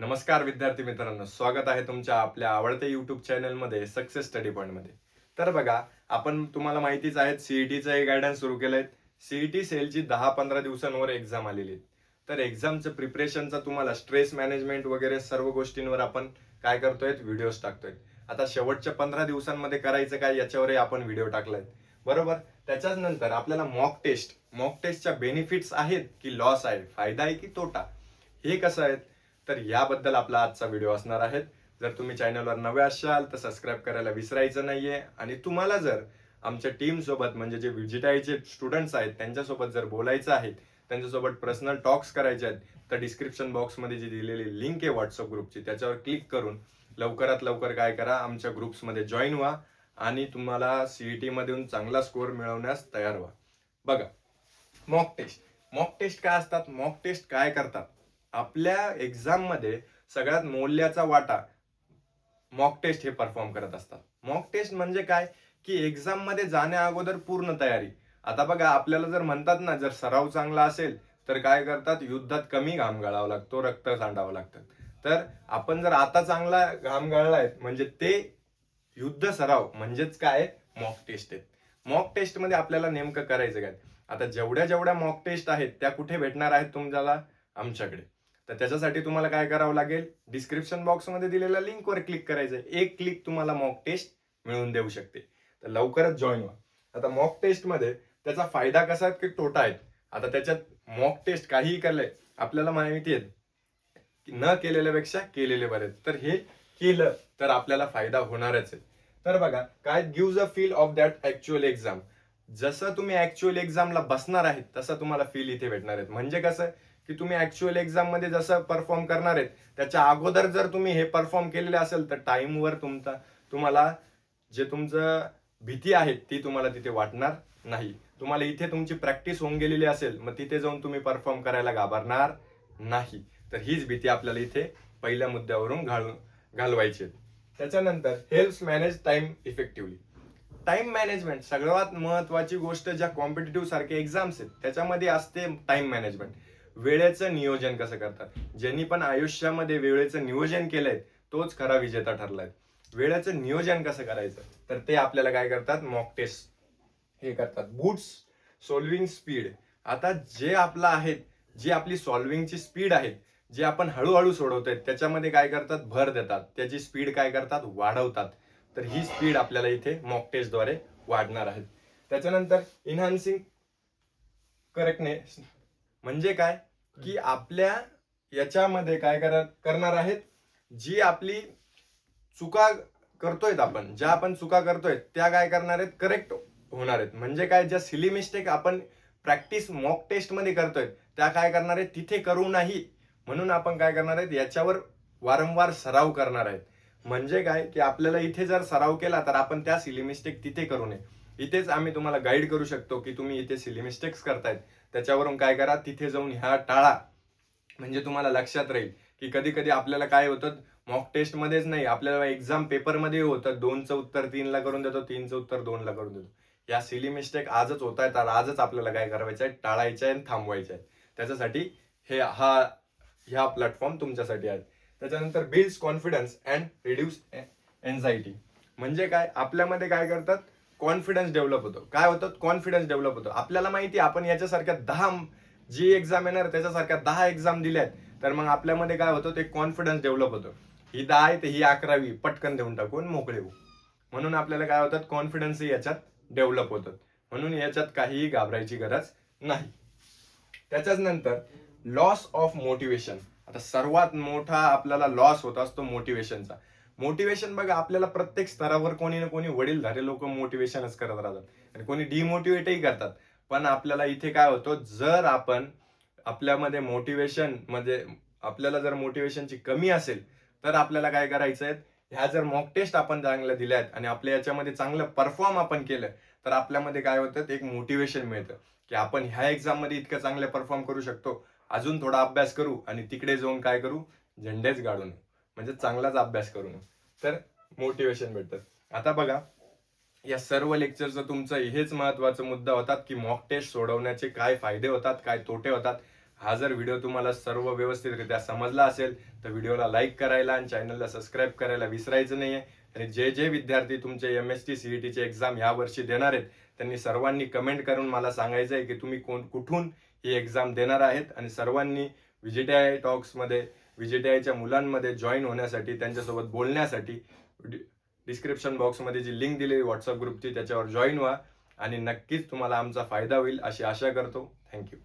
नमस्कार विद्यार्थी मित्रांनो, स्वागत आहे तुमच्या आपल्या आवडत्या युट्यूब चॅनलमध्ये सक्सेस स्टडी पॉईंटमध्ये. तर बघा, आपण तुम्हाला माहितीच आहे सीईटीचं एक गायडन्स सुरू केलंय. सीईटी सेलची 10-15 दिवसांवर एक्झाम आलेली आहे. तर एक्झामचं प्रिपरेशनचा तुम्हाला स्ट्रेस मॅनेजमेंट वगैरे सर्व गोष्टींवर आपण काय करतोय, व्हिडिओज टाकतोय. आता शेवटच्या 15 दिवसांमध्ये करायचं काय याच्यावरही आपण व्हिडिओ टाकलाय, बरोबर. त्याच्याच नंतर आपल्याला मॉक टेस्टच्या बेनिफिट्स आहेत की लॉस आहे, फायदा आहे की तोटा, हे कसं आहे, तर याबद्दल आपला आजचा व्हिडिओ असणार आहे. जर तुम्ही चॅनलवर नवे असाल तर सबस्क्राईब करायला विसरायचं नाहीये. आणि तुम्हाला जर आमच्या टीम सोबत म्हणजे जे व्हिजिटायचे स्टुडंट्स आहेत त्यांच्यासोबत जर बोलायचं आहे, त्यांच्यासोबत पर्सनल टॉक्स करायचे आहेत, तर डिस्क्रिप्शन बॉक्समध्ये जी दिलेली लिंक आहे व्हॉट्सअप ग्रुपची त्याच्यावर क्लिक करून लवकरात लवकर काय करा, आमच्या ग्रुप्समध्ये जॉईन व्हा आणि तुम्हाला सीईटी मधून चांगला स्कोअर मिळवण्यास तयार व्हा. बघा, मॉक टेस्ट काय असतात, मॉक टेस्ट काय करतात, आपल्या एक्झाम मध्ये सगळ्यात मौल्याचा वाटा मॉक टेस्ट हे परफॉर्म करत असतात. मॉक टेस्ट म्हणजे काय की एक्झाम मध्ये जाण्या अगोदर पूर्ण तयारी. आता बघा, आपल्याला जर म्हणतात ना, जर सराव चांगला असेल तर काय करतात, युद्धात कमी घाम गाळावा लागतो, रक्त सांडावं लागतं. तर आपण जर आता चांगला घाम गाळलाय म्हणजे ते युद्ध सराव म्हणजेच काय, मॉक टेस्ट आहेत. मॉक टेस्ट मध्ये आपल्याला नेमकं करायचं काय, आता जेवढ्या मॉक टेस्ट आहेत त्या कुठे भेटणार आहेत तुम्हाला, आमच्याकडे. तर त्याच्यासाठी तुम्हाला काय करावं लागेल, डिस्क्रिप्शन बॉक्समध्ये दिलेल्या लिंकवर क्लिक करायचं. एक क्लिक तुम्हाला मॉक टेस्ट मिळवून देऊ शकते. तर लवकरच जॉईन व्हा. आता मॉक टेस्ट मध्ये त्याचा फायदा कसा आहे की तोटा आहे. आता त्याच्यात मॉक टेस्ट काहीही केलंय, आपल्याला माहिती आहे की न केलेल्यापेक्षा केलेले बरे. तर हे केलं तर आपल्याला फायदा होणारच आहे. तर बघा, काय gives a feel of that actual exam. जसं तुम्ही ऍक्च्युअल एक्झामला बसणार आहेत तसं तुम्हाला फील इथे भेटणार आहेत. म्हणजे कसं की तुम्ही ऍक्च्युअल एक्झाम मध्ये जसं परफॉर्म करणार आहेत त्याच्या अगोदर जर तुम्ही हे परफॉर्म केलेले असेल तर टाइमवर तुम्हाला जे तुमचं भीती आहे ती तुम्हाला तिथे वाटणार नाही. तुम्हाला इथे तुमची प्रॅक्टिस होऊन गेलेली असेल, मग तिथे जाऊन तुम्ही परफॉर्म करायला घाबरणार नाही. तर हीच भीती आपल्याला इथे पहिल्या मुद्द्यावरून घालवायची. त्याच्यानंतर helps manage time effectively. Time management सर्वात महत्वाची गोष्ट ज्या कॉम्पिटेटिव्ह सारखे एक्झाम्स आहेत त्याच्यामध्ये असते टाइम मॅनेजमेंट. वेळेचं नियोजन कसं करतात, ज्यांनी पण आयुष्यामध्ये वेळेचं नियोजन केलंय तोच खरा विजेता ठरलाय. वेळेचं नियोजन कसं करायचं, तर ते आपल्याला काय करतात, मॉक टेस्ट हे करतात. Boots solving speed. आता जे आपलं आहे, जी आपली सॉल्विंगची स्पीड आहे, जे आपण हळूहळू सोडवतोय त्याच्यामध्ये काय करतात, भर देतात, त्याची स्पीड काय करतात, वाढवतात. तर ही स्पीड आपल्याला इथे मॉक टेस्टद्वारे वाढणार आहे. त्याच्यानंतर इन्हान्सिंग करेक्टनेस म्हणजे काय की आपल्या याच्यामध्ये काय करणार आहेत, जी आपली चुका करतोय आपण, ज्या आपण चुका करतोय त्या काय करणार आहेत, करेक्ट होणार आहेत. म्हणजे काय, ज्या सिली मिस्टेक आपण प्रॅक्टिस मॉक टेस्ट मध्ये करतोय त्या काय करणार आहेत, तिथे करू नाही म्हणून आपण काय करणार आहेत, याच्यावर वारंवार सराव करणार आहेत. म्हणजे काय की आपल्याला इथे जर सराव केला तर आपण त्या सिली मिस्टेक तिथे करू नये. इथेच आम्ही तुम्हाला गाईड करू शकतो की तुम्ही इथे सिली मिस्टेक्स करतायत, त्याच्यावरून काय करा, तिथे जाऊन ह्या टाळा. म्हणजे तुम्हाला लक्षात राहील की कधी कधी आपल्याला काय होतं, मॉक टेस्ट मध्येच नाही, आपल्याला एक्झाम पेपर मध्ये होतं, 2चं उत्तर 3ला करून देतो, 3चं उत्तर 2ला करून देतो. या सिली मिस्टेक आजच होत आहेत, आजच आपल्याला काय करायचं आहे, टाळायचं आहे आणि थांबवायचं आहे. त्याच्यासाठी ह्या प्लॅटफॉर्म तुमच्यासाठी आहे. त्याच्यानंतर builds confidence and reduce anxiety. म्हणजे काय, आपल्यामध्ये काय करतात, कॉन्फिडन्स डेव्हलप होतो. काय होतं, कॉन्फिडन्स डेव्हलप होतो. आपल्याला माहिती आहे आपण याच्यासारख्या 10 जी एक्झाम येणार त्याच्यासारख्या 10 एक्झाम दिल्यात, तर मग आपल्यामध्ये काय होतं, ते कॉन्फिडन्स डेव्हलप होतं. ही 10 आहे तर ही 11वी पटकन देऊन टाकून मोकळे होऊ. म्हणून आपल्याला काय होतात, कॉन्फिडन्स याच्यात डेव्हलप होतात. म्हणून याच्यात काहीही घाबरायची गरज नाही. त्याच्याच नंतर लॉस ऑफ मोटिवेशन. आता सर्वात मोठा आपल्याला लॉस होत असतो मोटिवेशनचा. मोटिवेशन बघा, आपल्याला प्रत्येक स्तरावर कोणी ना कोणी वडीलधारे लोक मोटिवेशनच करत राहतात आणि कोणी डिमोटिवेटही करतात. पण आपल्याला इथे काय होतं, जर आपण आपल्यामध्ये मोटिवेशन म्हणजे आपल्याला जर मोटिवेशनची कमी असेल तर आपल्याला काय करायचंय, ह्या जर मॉक टेस्ट आपण चांगल्या दिल्यात आणि आपल्या याच्यामध्ये चांगलं परफॉर्म आपण केलं तर आपल्यामध्ये काय होतं, एक मोटिवेशन मिळतं की आपण ह्या एक्झाम मध्ये इतकं चांगलं परफॉर्म करू शकतो, अजून थोडा अभ्यास करू आणि तिकडे जाऊन काय करू, झेंडेच गाडून म्हणजे चांगलाच अभ्यास करू. तर मोटिवेशन भेटतं. आता बघा, या सर्व लेक्चरचं तुमचं हेच महत्वाचा मुद्दा होतात की मॉक टेस्ट सोडवण्याचे काय फायदे होतात, काय तोटे होतात. हा जर व्हिडिओ तुम्हाला सर्व व्यवस्थितरित्या समजला असेल तर व्हिडिओला लाईक करायला आणि चॅनलला सबस्क्राईब करायला विसरायचं नाहीये. आणि जे जे विद्यार्थी तुमचे MST CETची एक्झाम ह्या वर्षी देणार आहेत त्यांनी सर्वांनी कमेंट करून मला सांगायचं आहे की तुम्ही कुठून ही एक्झाम देणार आहेत. आणि सर्वांनी VJTI टॉक्समध्ये VJTIच्या मुलांमध्ये जॉईन होण्यासाठी, त्यांच्यासोबत बोलण्यासाठी डिस्क्रिप्शन बॉक्समध्ये जी लिंक दिली व्हॉट्सअप ग्रुपची त्याच्यावर जॉईन व्हा आणि नक्कीच तुम्हाला आमचा फायदा होईल अशी आशा करतो. थँक्यू.